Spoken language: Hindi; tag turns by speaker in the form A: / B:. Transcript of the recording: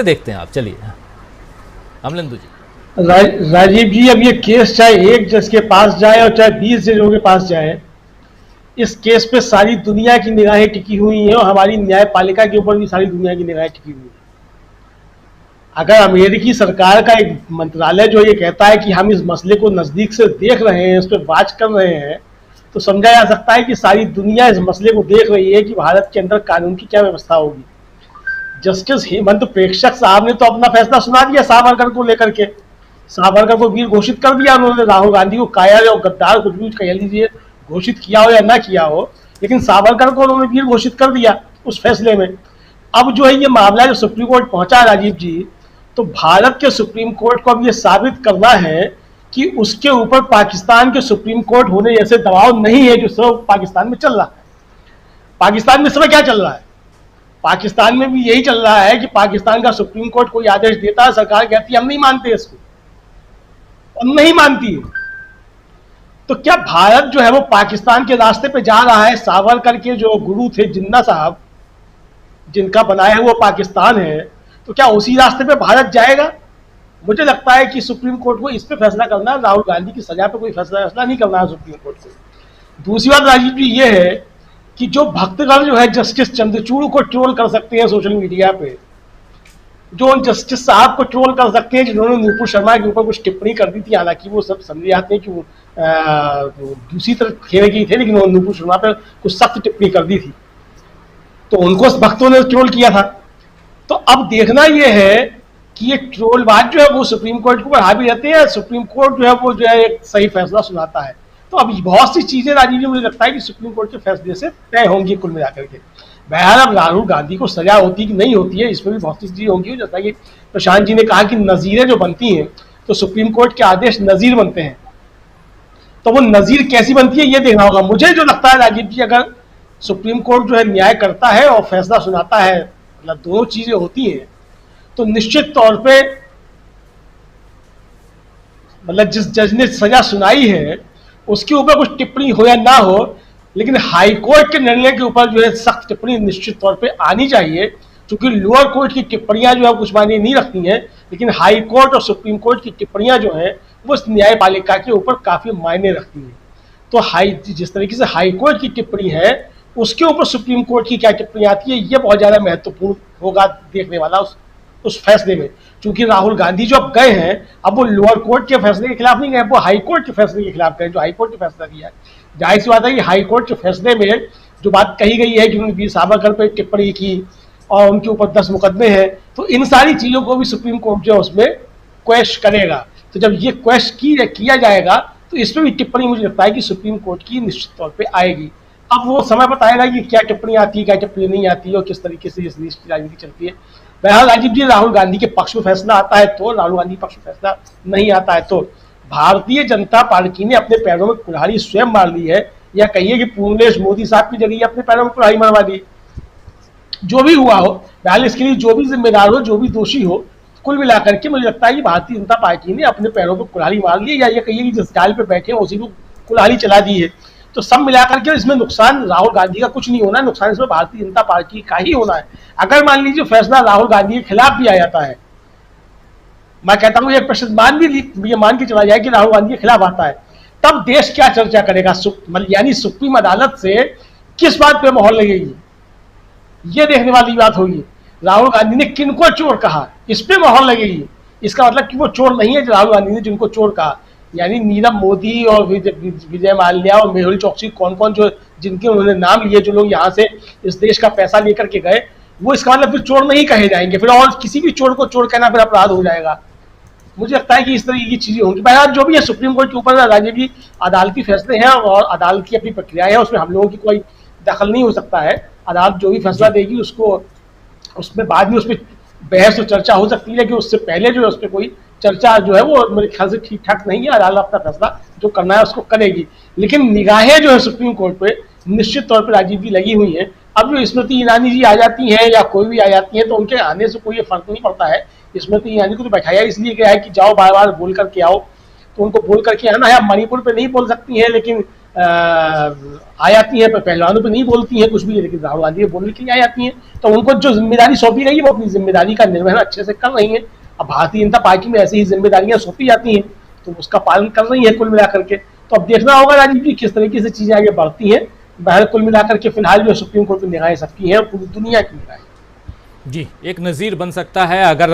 A: देखते हैं आप, चलिए अमलेंदु जी।
B: राजीव जी, अब ये केस चाहे एक जज के पास जाए और चाहे 20 जजों के पास जाए, इस केस पे सारी दुनिया की निगाहें टिकी हुई हैं और हमारी न्यायपालिका के ऊपर भी सारी दुनिया की निगाहें टिकी हुई हैं। अगर अमेरिकी सरकार का एक मंत्रालय जो ये कहता है कि हम इस मसले को नजदीक से देख रहे हैं, इस पर वाच कर रहे हैं, तो समझा जा सकता है कि सारी दुनिया इस मसले को देख रही है कि भारत के अंदर कानून की क्या व्यवस्था होगी। जस्टिस हेमंत प्रेक्षक साहब ने तो अपना फैसला सुना दिया सावरकर को लेकर के। सावरकर को वीर घोषित कर दिया उन्होंने। राहुल गांधी को कायर और गद्दार कुछ भी कह लीजिए, घोषित किया हो या ना किया हो, लेकिन सावरकर को उन्होंने वीर घोषित कर दिया उस फैसले में। अब जो है ये मामला जो सुप्रीम कोर्ट पहुंचा राजीव जी, तो भारत के सुप्रीम कोर्ट को अब ये साबित करना है कि उसके ऊपर पाकिस्तान के सुप्रीम कोर्ट होने जैसे दबाव नहीं है जो सब पाकिस्तान में चल रहा है। पाकिस्तान में समय क्या चल रहा है? पाकिस्तान में भी यही चल रहा है कि पाकिस्तान का सुप्रीम कोर्ट कोई आदेश देता है, सरकार कहती है हम नहीं मानते इसको, और नहीं मानती है। तो क्या भारत जो है वो पाकिस्तान के रास्ते पे जा रहा है? सावरकर के जो गुरु थे जिन्ना साहब, जिनका बनाया हुआ पाकिस्तान है, तो क्या उसी रास्ते पे भारत जाएगा? मुझे लगता है कि सुप्रीम कोर्ट को इस पे फैसला करना, राहुल गांधी की सजा पे कोई फैसला नहीं करना है सुप्रीम कोर्ट को। दूसरी बात राजीव जी ये है कि जो भक्तगण जो है जस्टिस चंद्रचूड़ को ट्रोल कर सकते हैं सोशल मीडिया पे, जो उन जस्टिस साहब को ट्रोल कर सकते हैं जिन्होंने नुपुर शर्मा के ऊपर कुछ टिप्पणी कर दी थी, हालांकि वो सब समझे जाते हैं कि वो दूसरी तरफ खेले गए थे, लेकिन उन्होंने नुपुर शर्मा पर कुछ सख्त टिप्पणी कर दी थी, तो उनको भक्तों ने ट्रोल किया था। तो अब देखना यह है कि ये ट्रोलबाज जो है वो सुप्रीम कोर्ट के ऊपर हावी रहते हैं, सुप्रीम कोर्ट जो है वो जो है एक सही फैसला सुनाता है। तो अब बहुत सी चीजें राजीव जी मुझे लगता है कि सुप्रीम कोर्ट के फैसले से तय होंगी कुल मिलाकर के। बहरहाल अब राहुल गांधी को सजा होती कि नहीं होती है, इसमें भी बहुत सी चीजें होंगी। जैसा कि प्रशांत जी ने कहा कि नजीरें जो बनती हैं, तो सुप्रीम कोर्ट के आदेश नजीर बनते हैं, तो वो नजीर कैसी बनती है ये देखना होगा। मुझे जो लगता है राजीव जी, अगर सुप्रीम कोर्ट जो है न्याय करता है और फैसला सुनाता है, मतलब दोनों चीजें होती हैं, तो निश्चित तौर पे मतलब जिस जज ने सजा सुनाई है उसके ऊपर कुछ टिप्पणी हो या ना हो, लेकिन हाई कोर्ट के निर्णय के ऊपर जो है सख्त टिप्पणी निश्चित तौर पे आनी चाहिए, क्योंकि लोअर कोर्ट की टिप्पणियां जो है कुछ मायने नहीं रखती हैं, लेकिन हाई कोर्ट और सुप्रीम कोर्ट की टिप्पणियां जो है वो न्यायपालिका के ऊपर काफी मायने रखती हैं। तो जिस तरीके से हाई कोर्ट की टिप्पणी है उसके ऊपर सुप्रीम कोर्ट की क्या टिप्पणी आती है, ये बहुत ज्यादा महत्वपूर्ण होगा देखने वाला उस फैसले में। क्योंकि राहुल गांधी जो अब गए हैं, अब वो लोअर कोर्ट के फैसले के खिलाफ नहीं गए, वो हाई कोर्ट के फैसले के खिलाफ गए, जो हाई कोर्ट ने फैसला दिया है। जाहिर सी बात है कि हाई कोर्ट के फैसले में जो बात कही गई है कि उन्होंने वीर सावरकर पर टिप्पणी की और उनके ऊपर 10 मुकदमे हैं, तो इन सारी चीजों को भी सुप्रीम कोर्ट जो है उसमें क्वेश्चन करेगा। तो जब ये क्वेश्चन किया जाएगा तो इसमें भी टिप्पणी मुझे लगता है कि सुप्रीम कोर्ट की निश्चित तौर पर आएगी। अब वो समय बताएगा कि क्या टिप्पणी आती है, क्या टिप्पणी नहीं आती है, और किस तरीके से इस देश की राजनीति चलती है। बहरहाल राजीव जी, राहुल गांधी के पक्ष में फैसला आता है तो, राहुल गांधी के पक्ष में फैसला नहीं आता है तो, भारतीय जनता पार्टी ने अपने पैरों में कुल्हाड़ी स्वयं मार ली है, या कहिए कि पूर्णेश मोदी साहब के जरिए अपने पैरों में कुल्हाड़ी मारवा दी। जो भी हुआ हो, बहरहाल इसके लिए जो भी जिम्मेदार हो, जो भी दोषी हो, कुल मिलाकर के मुझे लगता है कि भारतीय जनता पार्टी ने अपने पैरों पर कुल्हाड़ी मार ली है, या ये कहिए कि जिस गाल पे बैठे हैं उसी को कुल्हाड़ी चला दी है। तो सब मिलाकर के इसमें नुकसान राहुल गांधी का कुछ नहीं होना है, नुकसान इसमें भारतीय जनता पार्टी का ही होना है। अगर मान लीजिए फैसला राहुल गांधी के खिलाफ भी आ जाता है, मैं कहता हूं एक प्रतिशत मान के चला जाए कि राहुल गांधी के खिलाफ आता है, तब देश क्या चर्चा करेगा? यानी सुप्रीम अदालत से किस बात पे मोहर लगेगी, ये देखने वाली बात होगी। राहुल गांधी ने किनको चोर कहा, इस पे मोहर लगेगी। इसका मतलब कि वो चोर नहीं है राहुल गांधी ने जिनको चोर कहा, यानी नीरव मोदी और विजय माल्या और मेहुल चौकसी, कौन कौन जो जिनके उन्होंने नाम लिए, जो लोग यहाँ से इस देश का पैसा लेकर के गए, वो इसका मतलब फिर चोर नहीं कहे जाएंगे, फिर और किसी भी चोर को चोर कहना फिर अपराध हो जाएगा। मुझे लगता है कि इस तरह की चीजें होंगी। बहरहाल जो भी है सुप्रीम कोर्ट के ऊपर राजीव जी अदालती फैसले हैं और अदालत की अपनी प्रक्रिया है, उसमें हम लोगों की कोई दखल नहीं हो सकता है। अदालत जो भी फैसला देगी उसको उसमें बाद में उस पर बहस और चर्चा हो सकती है, लेकिन उससे पहले जो है उस पर कोई चर्चा जो है वो मेरे ख्याल से ठीक ठाक नहीं है। अदालत अपना फैसला जो करना है उसको करेगी, लेकिन निगाहें जो है सुप्रीम कोर्ट पे निश्चित तौर पर राजीव जी लगी हुई हैं। अब जो स्मृति ईरानी जी आ जाती हैं या कोई भी आ जाती है, तो उनके आने से कोई फर्क नहीं पड़ता है। स्मृति ईरानी को तो बैठाया इसलिए गया है कि जाओ बार बार बोल करके आओ, तो उनको बोल करके आना है। अब मणिपुर पे नहीं बोल सकती हैं, लेकिन आ जाती हैं, पर पहलवानों पे नहीं बोलती हैं कुछ भी, लेकिन राहुल गांधी पे बोलने के लिए आ जाती हैं। तो उनको जो जिम्मेदारी सौंपी गई है वो अपनी जिम्मेदारी का निर्वहन अच्छे से कर रही हैं। अब भारतीय जनता पार्टी में ऐसी ही जिम्मेदारियां सौंपी जाती हैं तो उसका पालन कर रही है कुल मिलाकर के। तो अब देखना होगा राजीव जी किस तरीके से चीजें आगे बढ़ती हैं। बहर कुल मिलाकर के फिलहाल जो सुप्रीम कोर्ट की निगाहें सबकी हैं, पूरी दुनिया की निगाहें।
A: जी, एक नज़ीर बन सकता है अगर